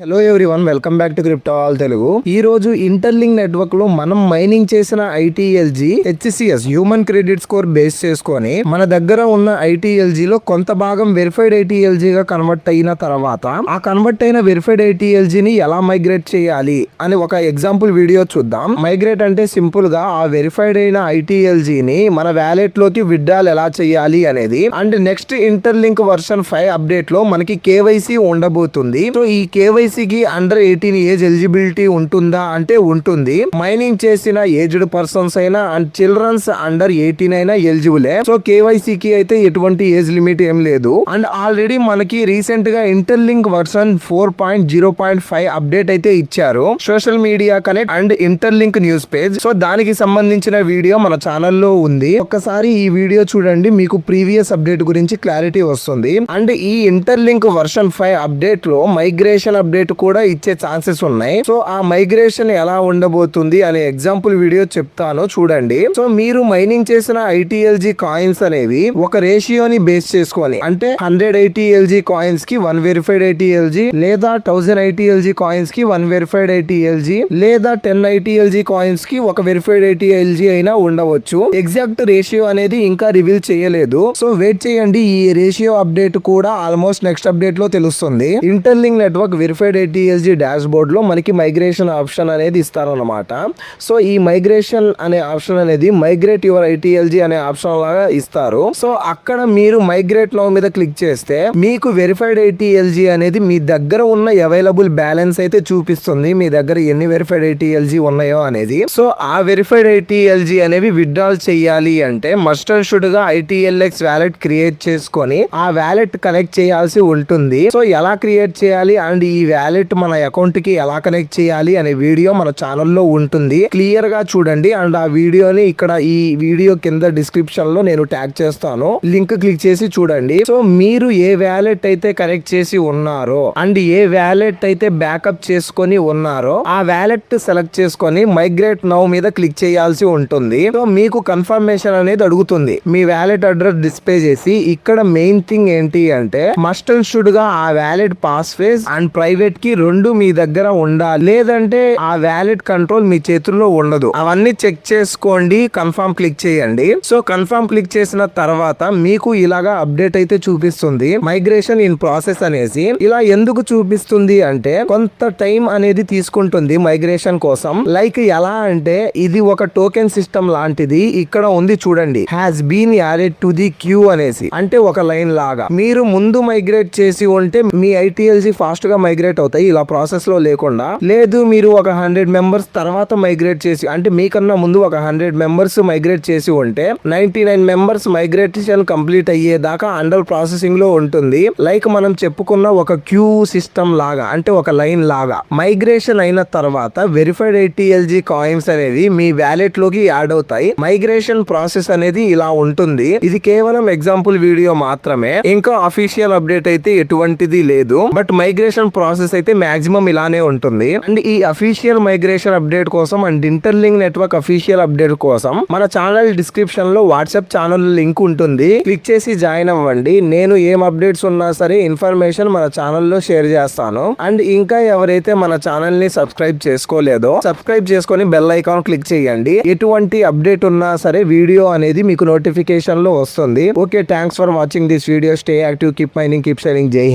Hello everyone, welcome back to crypto all Telugu. ఈ రోజు interlink network లో మనం మైనింగ్ చేసిన ITLG HCS human credit score base చేసుకొని మన దగ్గర ఉన్న ఐటీఎల్జీ లో కొంత భాగం వెరిఫైడ్ ఐటీఎల్జీ గా కన్వర్ట్ అయిన తర్వాత ఆ కన్వర్ట్ అయిన వెరిఫైడ్ ఐటీఎల్జీ ని ఎలా మైగ్రేట్ చేయాలి అని ఒక ఎగ్జాంపుల్ వీడియో చూద్దాం. మైగ్రేట్ అంటే సింపుల్ గా ఆ వెరిఫైడ్ అయిన ఐటీఎల్జీ ని మన వ్యాలెట్ లోకి విత్డ్రాల్ ఎలా చేయాలి అనేది. And next interlink version 5 update లో మనకి కేవైసీ ఉండబోతుంది. సో ఈ కేవైసీ కి అండర్ 18 ఏజ్ ఎలిజిబిలిటీ ఉంటుందా అంటే ఉంటుంది. మైనింగ్ చేసిన ఏజ్డ్ పర్సన్స్ అయినా అండ్ చిల్డ్రన్స్ అండర్ 18 అయినా ఎలిజిబులే. సో కేవైసీకి అయితే ఎటువంటి ఏజ్ లిమిట్ ఏం లేదు. అండ్ ఆల్రెడీ మనకి రీసెంట్ గా ఇంటర్లింక్ వర్షన్ 4.0.5 అప్డేట్ అయితే ఇచ్చారు. Social media connect and interlink news page. So దానికి సంబంధించిన వీడియో మన ఛానల్లో ఉంది. ఒక్కసారి ఈ వీడియో చూడండి, మీకు ప్రీవియస్ అప్డేట్ గురించి క్లారిటీ వస్తుంది. అండ్ ఈ ఇంటర్లింక్ వర్షన్ 5 అప్డేట్ లో మైగ్రేషన్ అప్డేట్ కూడా ఇచ్చే ఛాన్సెస్ ఉన్నాయి. సో ఆ మైగ్రేషన్ ఎలా ఉండబోతుంది అనే ఎగ్జాంపుల్ వీడియో చెప్తాను చూడండి. సో మీరు మైనింగ్ చేసిన ఐటీఎల్జీ కాయిన్స్ అనేవి ఒక రేషియోని బేస్ చేసుకొని, అంటే 100 ఐటీఎల్జీ కాయిన్స్ కి 1 వెరిఫైడ్ ఐటీఎల్జీ, లేదా 1000 ఐటీఎల్జీ కాయిన్స్ కి 1 వెరిఫైడ్ ఐటీఎల్జీ, లేదా 10 ఐటీఎల్జీ కాయిన్స్ కి ఒక వెరిఫైడ్ ఐటీఎల్జీ అయినా ఉండవచ్చు. ఎగ్జాక్ట్ రేషియో అనేది ఇంకా రివీల్ చేయలేదు. సో వెయిట్ చేయండి, ఈ రేషియో అప్డేట్ కూడా ఆల్మోస్ట్ నెక్స్ట్ అప్డేట్ లో తెలుస్తుంది. Interlink network verified ITLG dash board లో మనకి మైగ్రేషన్ ఆప్షన్ అనేది ఇస్తారన్నమాట. సో ఈ మైగ్రేషన్ అనే ఆప్షన్ అనేది మైగ్రేట్ యువర్ ఐటీఎల్జీ అనే ఆప్షన్ లాగా ఇస్తారు. సో అక్కడ మీరు మైగ్రేట్ నౌ మీద క్లిక్ చేస్తే మీకు వెరిఫైడ్ ఐటీఎల్జీ అనేది మీ దగ్గర ఉన్న అవైలబుల్ బ్యాలెన్స్ అయితే చూపిస్తుంది, మీ దగ్గర ఎన్ని వెరిఫైడ్ ఐటీఎల్జీ ఉన్నాయో అనేది. సో ఆ వెరిఫైడ్ ఐటీఎల్జీ అనేవి విత్డ్రాల్ చేయాలి అంటే మస్ట్ అండ్ షుడ్ గా ఐటీఎల్ఎక్స్ వ్యాలెట్ క్రియేట్ చేసుకొని ఆ వ్యాలెట్ కనెక్ట్ చేయాల్సి ఉంటుంది. సో ఎలా క్రియేట్ చేయాలి అండ్ ఈ వ్యాలెట్ మన అకౌంట్ కి ఎలా కనెక్ట్ చేయాలి అనే వీడియో మన ఛానల్లో ఉంటుంది. క్లియర్ గా చూడండి. అండ్ ఆ వీడియోని ఇక్కడ ఈ వీడియో కింద డిస్క్రిప్షన్ లో నేను ట్యాగ్ చేస్తాను, లింక్ క్లిక్ చేసి చూడండి. సో మీరు ఏ వ్యాలెట్ అయితే కనెక్ట్ చేసి ఉన్నారో అండ్ ఏ వ్యాలెట్ అయితే బ్యాకప్ చేసుకొని ఉన్నారో ఆ వ్యాలెట్ సెలెక్ట్ చేసుకొని మైగ్రేట్ నౌ మీద క్లిక్ చేయాల్సి ఉంటుంది. సో మీకు కన్ఫర్మేషన్ అనేది అడుగుతుంది. మీ వ్యాలెట్ అడ్రస్ డిస్ప్లే చేసి ఇక్కడ మెయిన్ థింగ్ ఏంటి అంటే మస్ట్ అండ్ షుడ్ గా ఆ wallet pass phase and private కి రెండు మీ దగ్గర ఉండాలి, లేదంటే ఆ వ్యాలెట్ కంట్రోల్ మీ చేతుల్లో ఉండదు. అవన్నీ చెక్ చేసుకోండి, కన్ఫర్మ్ క్లిక్ చేయండి. సో కన్ఫర్మ్ క్లిక్ చేసిన తర్వాత మీకు ఇలాగా అప్డేట్ అయితే చూపిస్తుంది, మైగ్రేషన్ ఇన్ ప్రాసెస్ అనేసి. ఇలా ఎందుకు చూపిస్తుంది అంటే కొంత టైం అనేది తీసుకుంటుంది మైగ్రేషన్ కోసం. లైక్ ఎలా అంటే ఇది ఒక టోకెన్ సిస్టమ్ లాంటిది. ఇక్కడ ఉంది చూడండి, has been added to the queue అనేసి, అంటే ఒక లైన్ లాగా. మీరు ముందు మైగ్రేట్ చేసి ఉంటే మీ ఐటీఎల్జీ ఫాస్ట్ గా మైగ్రేట్ అవుతాయి, ఇలా ప్రాసెస్ లో లేకుండా. లేదు మీరు ఒక 100 మెంబర్స్ తర్వాత మైగ్రేట్ చేసి, అంటే మీకన్నా ముందు ఒక 100 మెంబర్స్ మైగ్రేట్ చేసి ఉంటే 99 మెంబర్స్ మైగ్రేషన్ కంప్లీట్ అయ్యేదాకా అండర్ ప్రాసెసింగ్ లో ఉంటుంది. లైక్ మనం చెప్పుకున్న ఒక క్యూ సిస్టమ్ లాగా, అంటే ఒక లైన్ లాగా. మైగ్రేషన్ అయిన తర్వాత వెరిఫైడ్ ఐటీఎల్జీ కాయిన్స్ అనేవి మీ వ్యాలెట్ లోకి యాడ్ అవుతాయి. మైగ్రేషన్ ప్రాసెస్ అనేది ఇలా ఉంటుంది. ఇది కేవలం ఎగ్జాంపుల్ వీడియో మాత్రమే, ఇంకా అఫీషియల్ అప్డేట్ అయితే ఎటువంటిది లేదు. బట్ మైగ్రేషన్ ప్రాసెస్ అయితే మాక్సిమం ఇలానే ఉంటుంది. అండ్ ఈ అఫీషియల్ మైగ్రేషన్ అప్డేట్ కోసం and interlink network official update కోసం మన ఛానల్ డిస్క్రిప్షన్ లో వాట్సాప్ ఛానల్ లింక్ ఉంటుంది, క్లిక్ చేసి జాయిన్ అవ్వండి. నేను ఏం అప్డేట్స్ ఉన్నా సరే ఇన్ఫర్మేషన్ మన ఛానల్లో షేర్ చేస్తాను. అండ్ ఇంకా ఎవరైతే మన ఛానల్ ని సబ్స్క్రైబ్ చేసుకోలేదో సబ్స్క్రైబ్ చేసుకొని బెల్ ఐకాన్ క్లిక్ చేయండి. ఎటువంటి అప్డేట్ ఉన్నా సరే వీడియో అనేది మీకు నోటిఫికేషన్ లో వస్తుంది. Okay, thanks for watching this video. Stay active, keep mining, keep sharing. జై హింద్.